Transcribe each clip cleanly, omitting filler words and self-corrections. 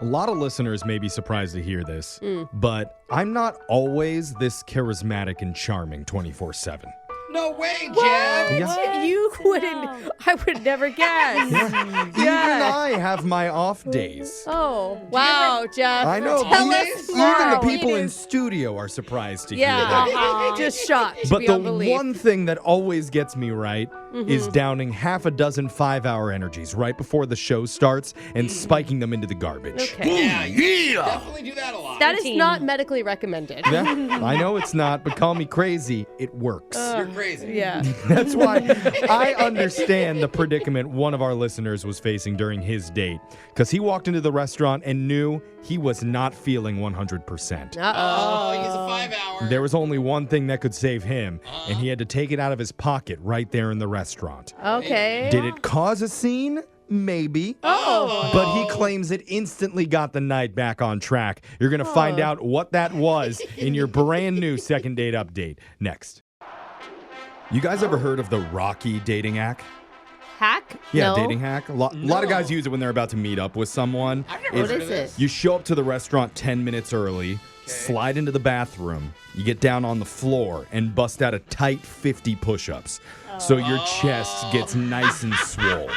A lot of listeners may be surprised to hear this, but I'm not always this charismatic and charming 24/7. No way, Jeff. Yeah. You wouldn't. I would never guess. Even I have my off days. Oh, wow, Jeff. I know. Tell us Even more. the people in studio are surprised to hear that. Yeah, just shocked. But the beyond belief. one thing that always gets me right is downing half a dozen 5-hour energies right before the show starts and spiking them into the garbage. Okay. Yeah. Definitely do that a lot. That is not medically recommended. Yeah, I know it's not, but call me crazy. It works. You're crazy. Yeah. That's why I understand the predicament one of our listeners was facing during his date. Because he walked into the restaurant and knew he was not feeling 100%. Oh, he's a 5-hour. There was only one thing that could save him, and he had to take it out of his pocket right there in the restaurant. Okay. Did it cause a scene? Maybe. Oh. But he claims it instantly got the night back on track. You're going to find out what that was in your brand new second date update next. You guys ever heard of the Rocky dating hack? Hack? Yeah, No. dating hack. A lot of guys use it when they're about to meet up with someone. I've never What heard is of this. it? You show up to the restaurant 10 minutes early, slide into the bathroom, you get down on the floor, and bust out a tight 50 push-ups. So your chest gets nice and swole.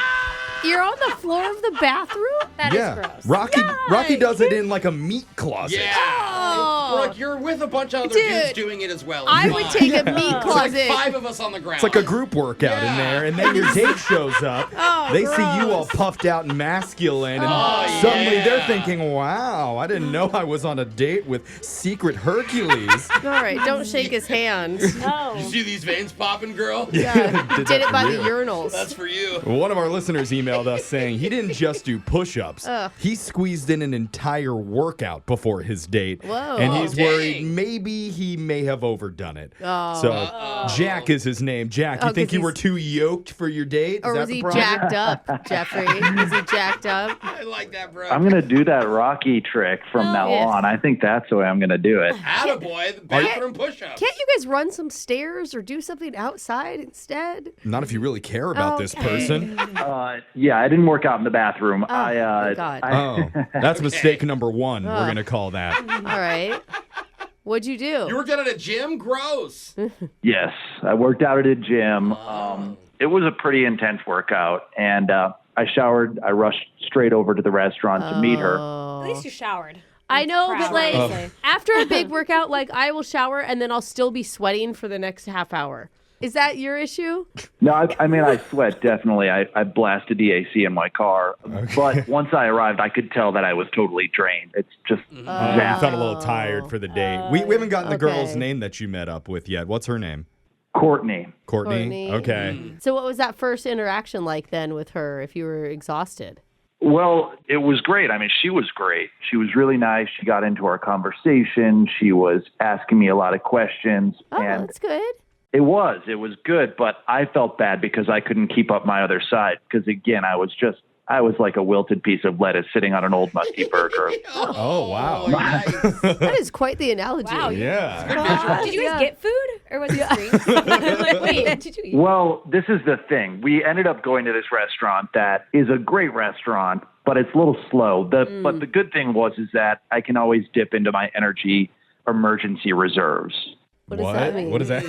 You're on the floor of the bathroom? That is gross. Rocky does it in like a meat closet. Yeah. Oh. Brooke, you're with a bunch of other Dude, dudes doing it as well. I would take a meat It's closet. like 5 of us on the ground. It's like a group workout in there, and then your date shows up. They see you all puffed out and masculine, and suddenly they're thinking, wow, I didn't know I was on a date with secret Hercules. All right, don't shake his hand. You Oh. see these veins popping, girl? Yeah, Did did that it by for the you. urinals. That's for you. One of our listeners emailed us saying he didn't just do push-ups. He squeezed in an entire workout before his date. Whoa. And he's Dang. worried maybe he may have overdone it. Oh. So Jack is his name. Jack, you 'cause think you were he's- too yoked for your date? Or is that was the he problem? jacked up, Jeffrey? Was he jacked up? I like that, bro. I'm going to do that Rocky trick from now yeah. on. I think that's the way I'm going to do it. Attaboy, the bathroom push-ups. Can't you guys run some stairs or do something outside instead? Not if you really care about this person. Yeah, I didn't work out in the bathroom. thank God. Oh, that's mistake number one. We're going to call that. All right. What'd you do? You worked out at a gym? Gross. Yes, I worked out at a gym. It was a pretty intense workout, and I showered. I rushed straight over to the restaurant to meet her. At least you showered. I know, but Proud, like honestly. after a big workout, like I will shower and then I'll still be sweating for the next half hour. Is that your issue? No, I mean, I sweat, definitely. I blasted the AC in my car. But once I arrived, I could tell that I was totally drained. It's just You zapped. felt a little tired for the date. We haven't gotten the girl's Okay. name that you met up with yet. What's her name? Courtney. Courtney? Courtney. Okay. So what was that first interaction like then with her if you were exhausted? Well, it was great. I mean, she was great. She was really nice. She got into our conversation. She was asking me a lot of questions. Oh, and that's good. It was good, but I felt bad because I couldn't keep up my other side. Because again, I was like a wilted piece of lettuce sitting on an old musty burger. Oh, wow. Yikes. That is quite the analogy. Wow. Yeah. Did you guys get food? Or was it drinks? Like, wait, what did you eat? Well, this is the thing. We ended up going to this restaurant that is a great restaurant, but it's a little slow. But the good thing was that I can always dip into my energy emergency reserves. What does that mean? What is that?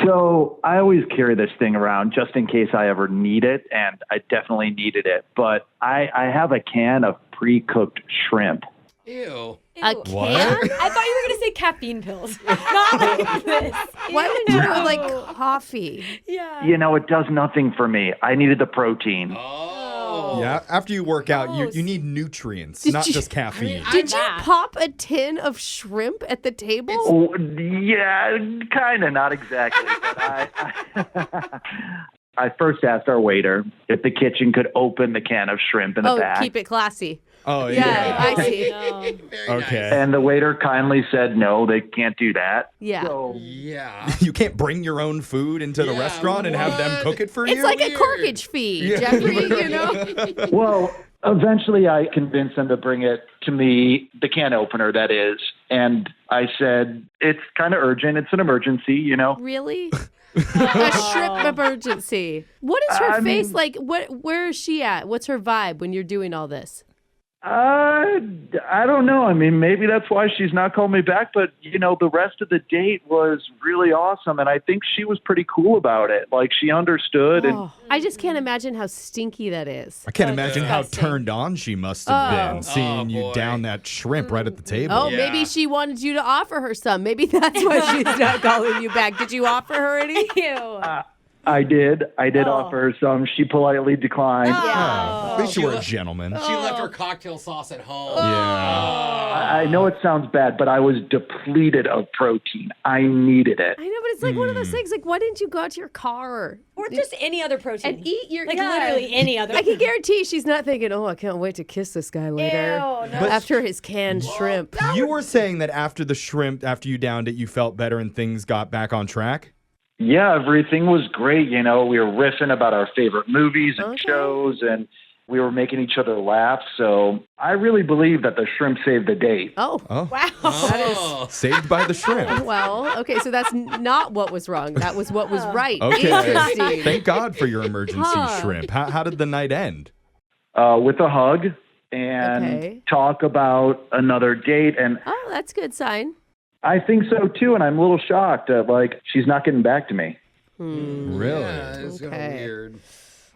So I always carry this thing around just in case I ever need it, and I definitely needed it. But I have a can of pre-cooked shrimp. Ew. A Ew. can? I thought you were going to say caffeine pills. Not like this. Why would you do it with like coffee? Yeah. You know, it does nothing for me. I needed the protein. Oh. Yeah, after you work out, you need nutrients, not you- just caffeine. Did you that. pop a tin of shrimp at the table? Oh, yeah, kind of, not exactly. But I first asked our waiter if the kitchen could open the can of shrimp in the back. Keep it classy. Oh, Yeah, I see. No. Very Okay. And the waiter kindly said, no, they can't do that. Yeah. So, nice. Yeah. You can't bring your own food into the Yeah, restaurant and have them what? cook it for It's you? like a Weird. corkage fee, Yeah. Jeffrey, you know? well, eventually I convinced them to bring it to me, the can opener, that is. And I said, it's kind of urgent. It's an emergency, you know. Really? A shrimp emergency. What is her I face mean- like? Where is she at? What's her vibe when you're doing all this? I don't know. I mean, maybe that's why she's not called me back. But, the rest of the date was really awesome. And I think she was pretty cool about it. Like, she understood. And I just can't imagine how stinky that is. I can't imagine how disgusting. turned on she must have been seeing you boy. down that shrimp right at the table. Oh, Yeah. maybe she wanted you to offer her some. Maybe that's why she's not calling you back. Did you offer her any? Ew. I did offer her some. She politely declined. Oh, at least you were a gentleman. She left her cocktail sauce at home. Yeah. I know it sounds bad, but I was depleted of protein. I needed it. I know, but it's like one of those things. Like, why didn't you go out to your car Or just any other protein. and eat your literally any other. I can guarantee she's not thinking, "Oh, I can't wait to kiss this guy later." Ew, no. After his canned shrimp. You were saying that after the shrimp, after you downed it, you felt better and things got back on track? Yeah, everything was great. We were riffing about our favorite movies and shows, and we were making each other laugh. So I really believe that the shrimp saved the date. Oh, Oh. Wow. Oh. Saved by the shrimp. well, okay, so that's not what was wrong. That was what was right. Okay. Interesting. Thank God for your emergency Huh. shrimp. How did the night end? With a hug and Okay. talk about another date. And Oh, that's a good sign. I think so, too. And I'm a little shocked that, she's not getting back to me. Really? Yeah, it's kind Okay. of weird.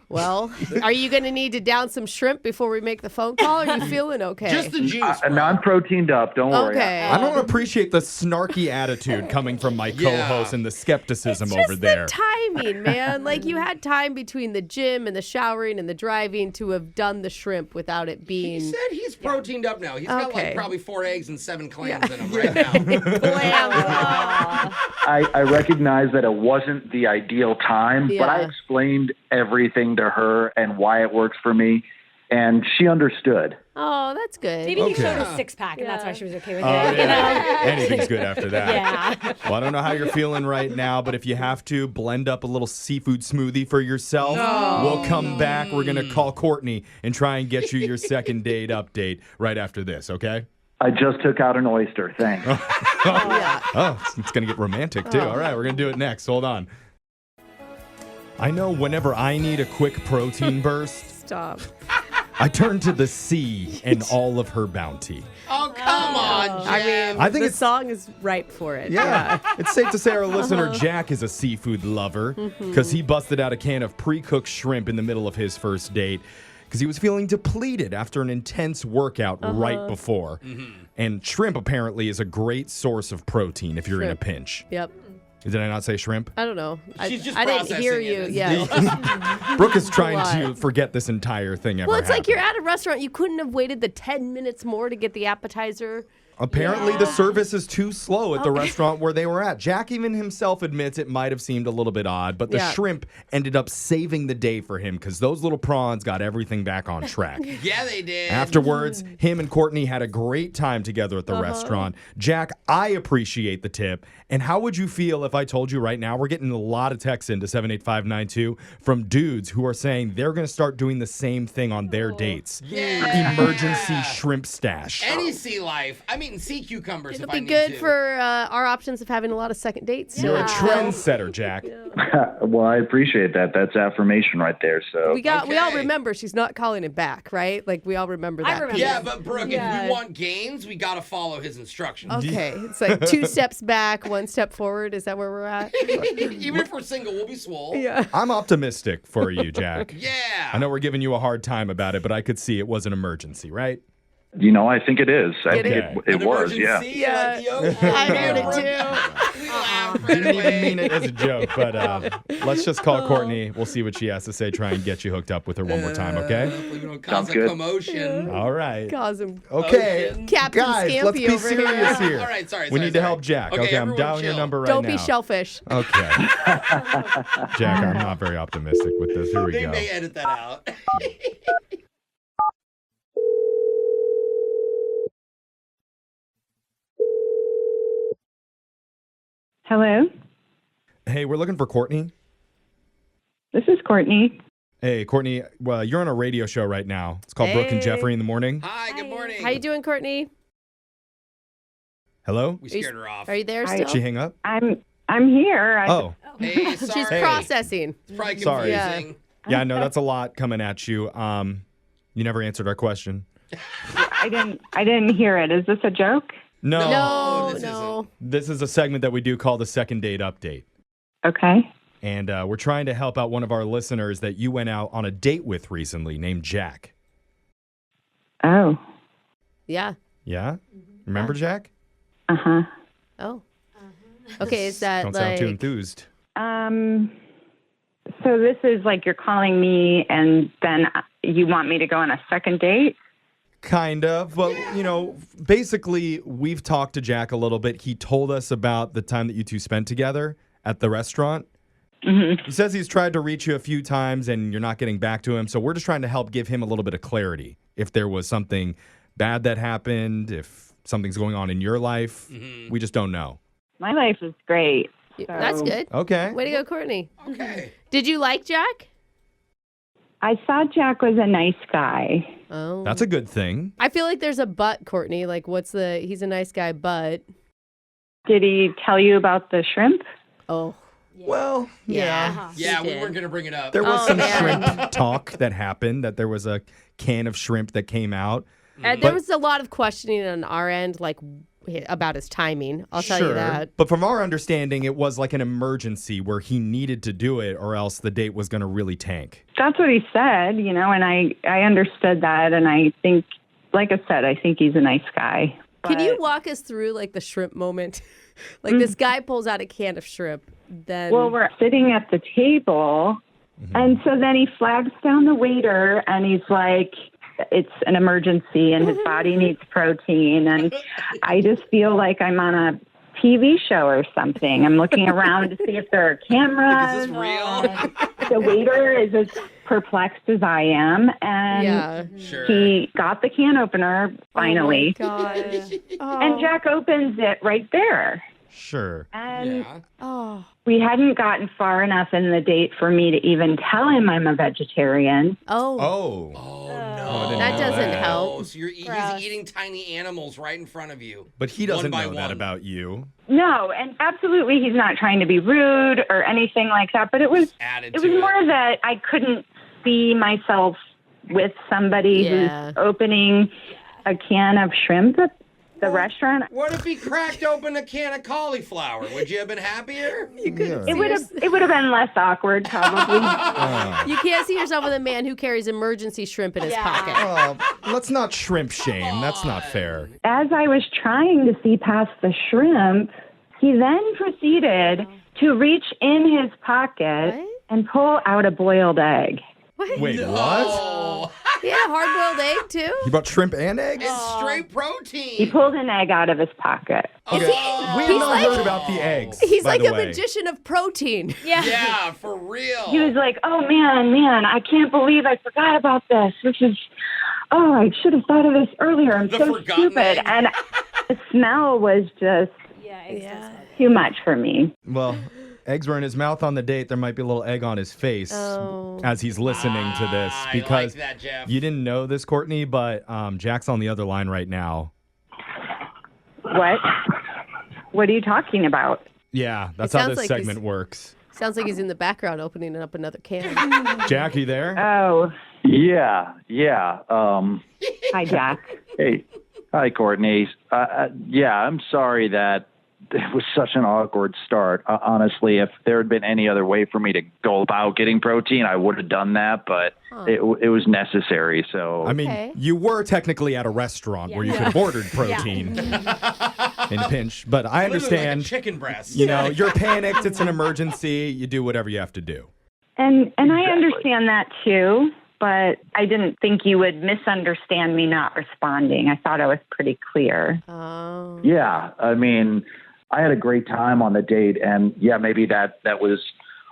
Well, are you going to need to down some shrimp before we make the phone call? Or are you feeling okay? Just the juice. bro. Now I'm proteined up. Don't worry. Okay. I don't appreciate the snarky attitude coming from my co-host and the skepticism It's over just there. the timing, man. Like, you had time between the gym and the showering and the driving to have done the shrimp without it being He said he's proteined up now. He's got Okay. probably 4 eggs and 7 clams in him right now. bland. I recognize that it wasn't the ideal time, but I Yeah. explained everything to her and why it works for me, and she understood. Oh, that's good. Maybe he Okay. showed a six-pack, and that's why she was okay with Oh, it. yeah. Anything's good after that. Yeah. Well, I don't know how you're feeling right now, but if you have to, blend up a little seafood smoothie for yourself. We'll come back. We're going to call Courtney and try and get you your second date update right after this, okay? I just took out an oyster. Thanks. Oh, it's going to get romantic, too. All right, we're going to do it next. Hold on. I know whenever I need a quick protein burst, Stop. I turn to the sea and all of her bounty. Oh, come on, Jeff. I mean, I think the it's- song is ripe for it. Yeah. It's safe to say our listener Jack is a seafood lover because he busted out a can of pre-cooked shrimp in the middle of his first date because he was feeling depleted after an intense workout right before. And shrimp apparently is a great source of protein if you're in a Shrimp. pinch. Yep. Did I not say shrimp? I don't know. She's just I didn't hear processing you. it. Yeah. Brooke is trying lot. to forget this entire thing ever Well, it's like happened. you're at a restaurant. You couldn't have waited the 10 minutes more to get the appetizer. Apparently, the service is too slow at the restaurant where they were at. Jack even himself admits it might have seemed a little bit odd, but the Yeah. shrimp ended up saving the day for him because those little prawns got everything back on track. Yeah, they did. Afterwards, him and Courtney had a great time together at the restaurant. Jack, I appreciate the tip. And how would you feel if I told you right now, we're getting a lot of texts into 78592 from dudes who are saying they're going to start doing the same thing on their dates. Yeah. Emergency shrimp stash. Any sea life. I'm eating sea cucumbers It'll if I be need good to. for our options of having a lot of second dates. You're a Yeah. trendsetter, Jack. Well, I appreciate that. That's affirmation right there. So We all Okay. remember she's not calling it back, right? Like, we all remember that. remember. piece. Yeah, but Brooke, Yeah. if we want gains, we got to follow his instructions. Okay. It's like 2 steps back, 1 step forward. Is that where we're at? Even if we're single, we'll be swole. Yeah. I'm optimistic for you, Jack. Yeah. I know we're giving you a hard time about it, but I could see it was an emergency, right? I think it is. I think Okay. it An was. Yeah. emergency, Yeah. like the ocean. I heard it Brooke, too. We laughed right Didn't even away. mean it as a joke, but let's just call Courtney. We'll see what she has to say. Try and get you hooked up with her one more time, okay? Hopefully we don't cause Sounds a good. commotion. All right. Cause him. Okay. Captain Guys, Scampy let's be over here. serious here. All right, sorry. We need to sorry. help Jack. Okay, Okay, I'm everyone dialing your chill. number right Don't now. be shellfish. Okay. Jack, I'm not very optimistic with this. Here we They go. may edit that out. Hello, Hey, we're looking for Courtney. this is Courtney. Hey, Courtney, well, you're on a radio show right now. It's called Brooke and Hey. Jeffrey in the morning. Hi, good morning. How you doing, Courtney? Hello? We scared her off. Are you there Hi. still? She hang up? I'm here. Oh, Hey, sorry. She's Hey. processing. It's probably Sorry. confusing. yeah, no, that's a lot coming at you. You never answered our question. I didn't hear it. Is this a joke? No. No, this no. This is a segment that we do call the second date update. Okay. And we're trying to help out one of our listeners that you went out on a date with recently named Jack. Oh. Yeah. Yeah? Remember Jack? Uh-huh. Oh. Okay, is that Don't like... sound too enthused. So this is like you're calling me and then you want me to go on a second date? Kind of. But, basically, we've talked to Jack a little bit. He told us about the time that you two spent together at the restaurant. Mm-hmm. He says he's tried to reach you a few times and you're not getting back to him. So we're just trying to help give him a little bit of clarity. If there was something bad that happened, if something's going on in your life, we just don't know. My life is great. That's good. Okay. Way to go, Courtney. Okay. Did you like Jack? I thought Jack was a nice guy. Oh. That's a good thing. I feel like there's a but, Courtney. Like, he's a nice guy, but... Did he tell you about the shrimp? Oh. Well, yeah. Yeah, we did. weren't going to bring it up. There was Oh, some man. shrimp talk that happened, that there was a can of shrimp that came out. And there was a lot of questioning on our end, like, about his timing. I'll tell you that. But from our understanding, it was like an emergency where he needed to do it or else the date was going to really tank. That's what he said, and I understood that, and I think, like I said, I think he's a nice guy. Can you But- walk us through, like, the shrimp moment? Like, this guy pulls out a can of shrimp, then... Well, we're sitting at the table, and so then he flags down the waiter, and he's like, it's an emergency, and his body needs protein, and I just feel like I'm on a TV show or something. I'm looking around to see if there are cameras. Is this real? The waiter is as perplexed as I am, and Yeah. Sure. he got the can opener finally. Oh, my gosh. And Jack opens it right there. Sure. And Yeah. Oh. we hadn't gotten far enough in the date for me to even tell him I'm a vegetarian. Oh. Oh. Oh, I no. didn't That know doesn't that. help. Oh, so he's Gross. eating tiny animals right in front of you. But he doesn't One by know that one. about you. No, and absolutely he's not trying to be rude or anything like that, but it was Added it to was more that I couldn't see myself with somebody Yeah. who's opening a can of shrimp at the restaurant. What if he cracked open a can of cauliflower? Would you have been happier? It would have been less awkward probably. You can't see yourself with a man who carries emergency shrimp in his pocket. Let's not shrimp shame. That's not fair. As I was trying to see past the shrimp, he then proceeded to reach in his pocket What? and pull out a boiled egg. Wait, what? Oh, He had a hard-boiled egg, too? You brought shrimp and eggs? it's straight He protein. pulled an egg out of his pocket. We have not heard about the eggs. He's by like the a way. magician of protein. Yeah, for real. He was like, "Oh man, I can't believe I forgot about this. I should have thought of this earlier. I'm The so forgotten stupid." egg. And the smell was just Yeah. too much for me. Well, eggs were in his mouth on the date. There might be a little egg on his face Oh. as he's listening to this. I Because like that, Jeff. you didn't know this, Courtney, but Jack's on the other line right now. What? What are you talking about? Yeah, that's It how sounds this like segment he's- works. Sounds like he's in the background opening up another can. Jack, you there? Oh, Yeah. hi, Jack. Hey. Hi, Courtney. Yeah, I'm sorry that it was such an awkward start. Honestly, if there had been any other way for me to go about getting protein, I would have done that, but it was necessary. So I mean, Okay. you were technically at a restaurant where you could have ordered protein in a pinch, but I Literally like a understand. chicken breast. You're panicked. It's an emergency. You do whatever you have to do. And I understand that too, but I didn't think you would misunderstand me not responding. I thought I was pretty clear. Oh. yeah, I mean, I had a great time on the date, and yeah, maybe that was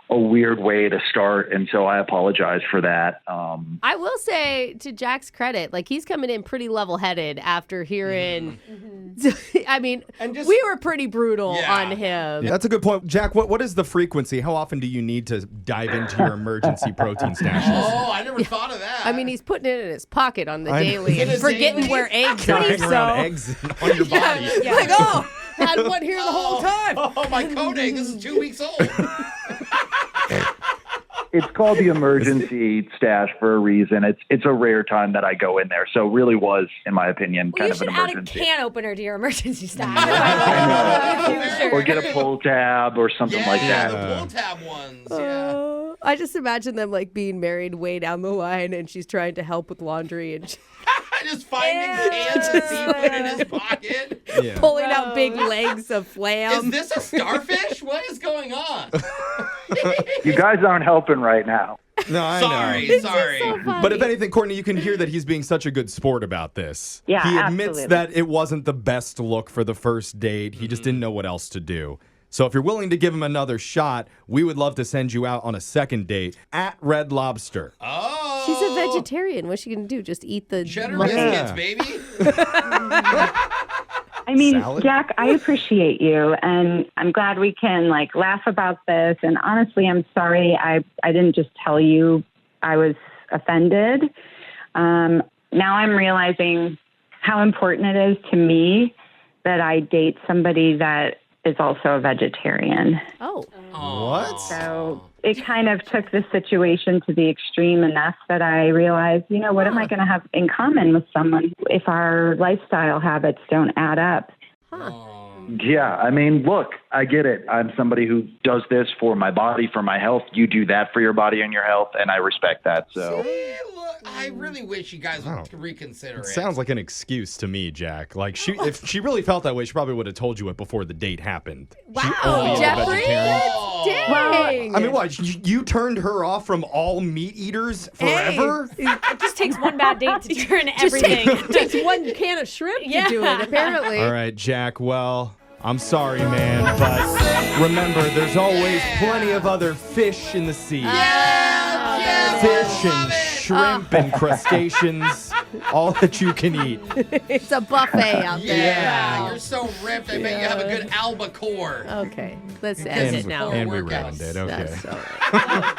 a weird way to start, and so I apologize for that. I will say, to Jack's credit, like, he's coming in pretty level-headed after hearing... I mean, And just- we were pretty brutal Yeah. on him. Yeah, that's a good point. Jack, what is the frequency? How often do you need to dive into your emergency protein stashes? Oh, I never thought of that. I mean, he's putting it in his pocket on the I know. daily In and his forgetting daily? where eggs are. Carrying around eggs on your body. Like, oh, had one here the whole time. Oh, my code egg. This is 2 weeks old. it's called the emergency stash for a reason. It's a rare time that I go in there. So it really was, in my opinion, Well, kind of an you should add a emergency. can opener to your emergency stash. Or get a pull tab or something like that. The pull tab ones. Yeah. I just imagine them like being married way down the line, and she's trying to help with laundry and Just finding cans of seafood in his pocket. Yeah. pulling out big legs of Is flam. this a starfish? What is going on? You guys aren't helping right now. No, I Sorry. know. But if anything, Courtney, you can hear that he's being such a good sport about this. Yeah, he admits absolutely. that it wasn't the best look for the first date. He just didn't know what else to do. So if you're willing to give him another shot, we would love to send you out on a second date at Red Lobster. Oh. She's a vegetarian. What's she gonna do? Just eat the Cheddar muscle? biscuits, baby. I mean, Salad? Jack, I appreciate you, and I'm glad we can like laugh about this. And honestly, I'm sorry I didn't just tell you I was offended. Now I'm realizing how important it is to me that I date somebody that is also a vegetarian. Oh, What? So it kind of took the situation to the extreme enough that I realized, what am I going to have in common with someone if our lifestyle habits don't add up? Yeah, I mean, look, I get it. I'm somebody who does this for my body, for my health. You do that for your body and your health, and I respect that. So Hey, look, I really wish you guys would reconsider it. Sounds like an excuse to me, Jack. Like if she really felt that way, she probably would have told you it before the date happened. She only is a Jeffrey? vegetarian. dang! I mean, what? You turned her off from all meat eaters forever? It just takes one bad date to turn everything. Takes one can of shrimp to do it, apparently. All right, Jack. Well, I'm sorry, man, but remember, there's always plenty of other fish in the sea. Fish and shrimp and crustaceans, all that you can eat. It's a buffet out there. Yeah, you're so ripped. I bet you have a good albacore. Okay, let's end it now. And we Workouts. ruined it. Okay. That's all right.